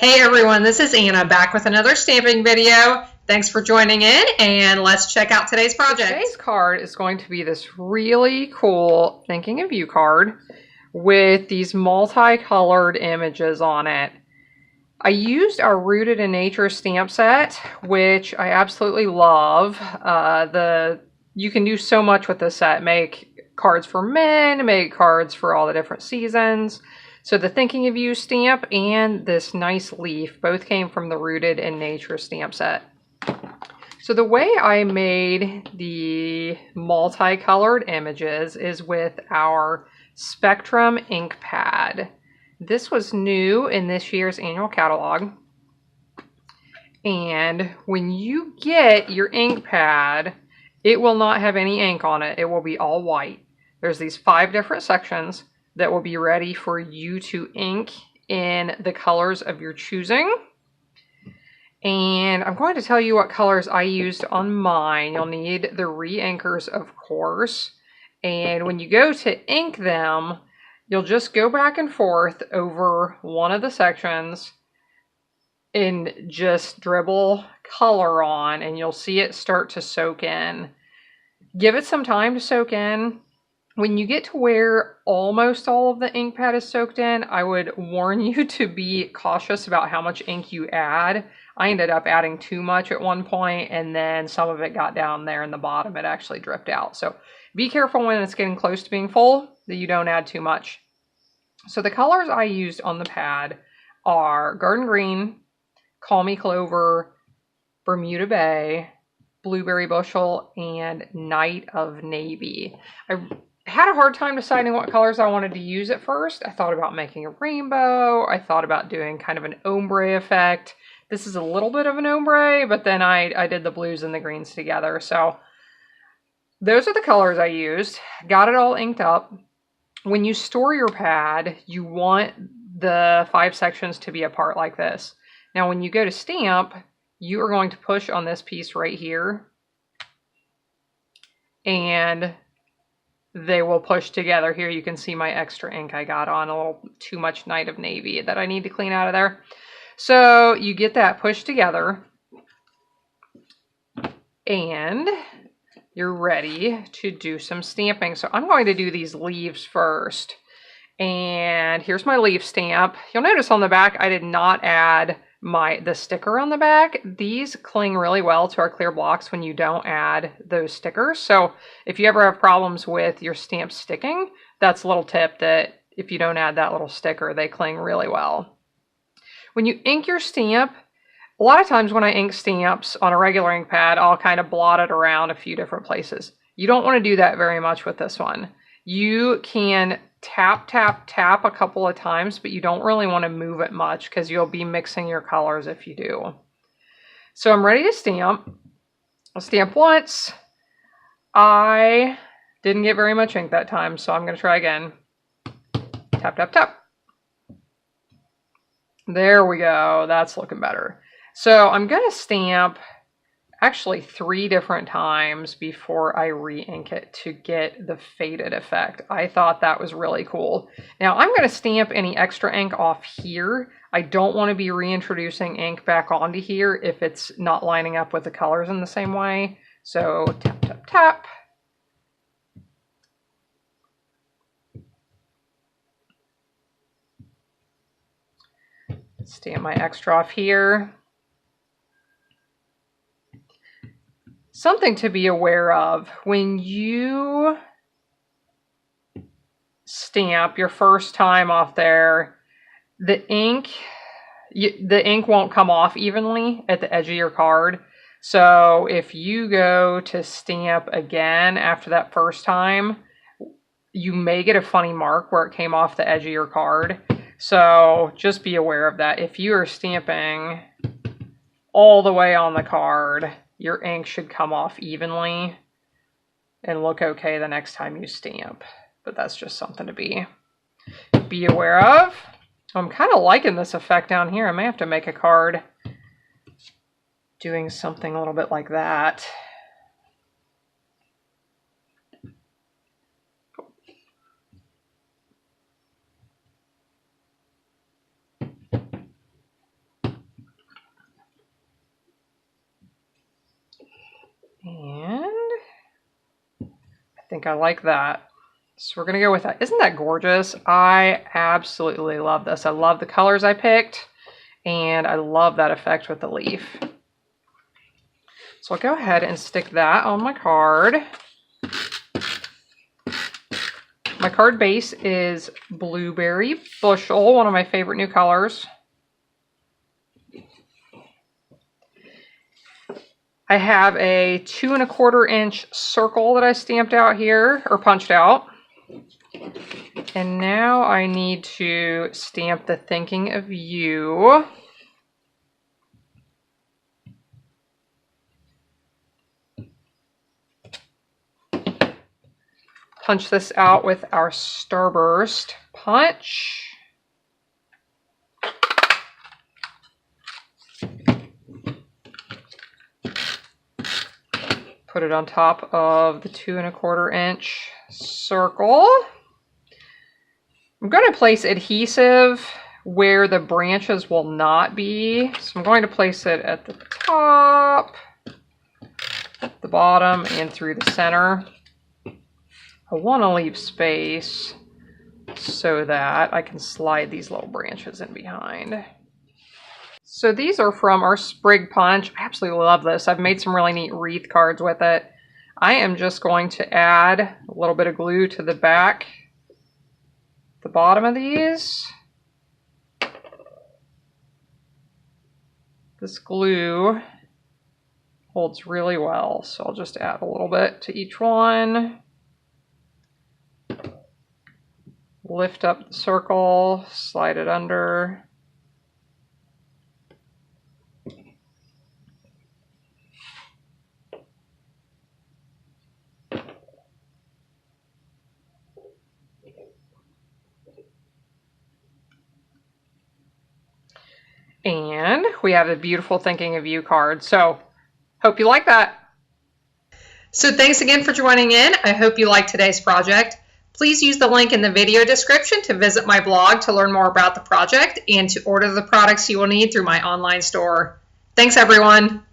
Hey everyone, this is Anna back with another stamping video. Thanks for joining in and let's check out today's project. Today's card is going to be this really cool Thinking of You card with these multicolored images on it. I used our Rooted in Nature stamp set, which I absolutely love. You can do so much with this set. Make cards for men, make cards for all the different seasons. So the Thinking of You stamp and this nice leaf both came from the Rooted in Nature stamp set. So the way I made the multicolored images is with our Spectrum ink pad. This was new in this year's annual catalog. And when you get your ink pad, it will not have any ink on it. It will be all white. There's these 5 different sections that will be ready for you to ink in the colors of your choosing. And I'm going to tell you what colors I used on mine. You'll need the re-inkers, of course. And when you go to ink them, you'll just go back and forth over one of the sections and just dribble color on, and you'll see it start to soak in. Give it some time to soak in. When you get to where almost all of the ink pad is soaked in, I would warn you to be cautious about how much ink you add. I ended up adding too much at one point, and then some of it got down there in the bottom. It actually dripped out. So be careful when it's getting close to being full that you don't add too much. So the colors I used on the pad are Garden Green, Call Me Clover, Bermuda Bay, Blueberry Bushel, and Night of Navy. I had a hard time deciding what colors I wanted to use at first. I thought about making a rainbow. I thought about doing kind of an ombre effect. This is a little bit of an ombre, but then I did the blues and the greens together. So those are the colors I used. Got it all inked up. When you store your pad, you want the 5 sections to be apart like this. Now when you go to stamp, you are going to push on this piece right here, and they will push together. Here you can see my extra ink I got on, a little too much Night of Navy that I need to clean out of there. So you get that pushed together and you're ready to do some stamping. So I'm going to do these leaves first. And here's my leaf stamp. You'll notice on the back I did not add the sticker on the back. These cling really well to our clear blocks when you don't add those stickers. So if you ever have problems with your stamp sticking, that's a little tip, that if you don't add that little sticker, they cling really well. When you ink your stamp, a lot of times when I ink stamps on a regular ink pad, I'll kind of blot it around a few different places. You don't want to do that very much with this one. You can tap, tap, tap a couple of times, but you don't really want to move it much because you'll be mixing your colors if you do. So I'm ready to stamp. I'll stamp once. I didn't get very much ink that time, so I'm going to try again. Tap, tap, tap. There we go. That's looking better. So I'm going to stamp actually 3 different times before I re-ink it to get the faded effect. I thought that was really cool. Now I'm going to stamp any extra ink off here. I don't want to be reintroducing ink back onto here if it's not lining up with the colors in the same way. So tap, tap, tap. Stamp my extra off here. Something to be aware of when you stamp your first time off there, the ink won't come off evenly at the edge of your card. So if you go to stamp again after that first time, you may get a funny mark where it came off the edge of your card. So just be aware of that. If you are stamping all the way on the card, your ink should come off evenly and look okay the next time you stamp. But that's just something to be aware of. I'm kind of liking this effect down here. I may have to make a card doing something a little bit like that. think I like that. So we're going to go with that. Isn't that gorgeous? I absolutely love this. I love the colors I picked, and I love that effect with the leaf. So I'll go ahead and stick that on my card. My card base is Blueberry Bushel, one of my favorite new colors. I have a 2 1/4 inch circle that I stamped out here, or punched out. And now I need to stamp the thinking of you. Punch this out with our Starburst punch. Put it on top of the 2 1/4 inch circle. I'm going to place adhesive where the branches will not be. So I'm going to place it at the top, the bottom, and through the center. I want to leave space so that I can slide these little branches in behind. So these are from our Sprig Punch. I absolutely love this. I've made some really neat wreath cards with it. I am just going to add a little bit of glue to the back, the bottom of these. This glue holds really well, so I'll just add a little bit to each one. Lift up the circle, slide it under. And we have a beautiful Thinking of You card. So hope you like that. So thanks again for joining in. I hope you liked today's project. Please use the link in the video description to visit my blog to learn more about the project and to order the products you will need through my online store. Thanks, everyone.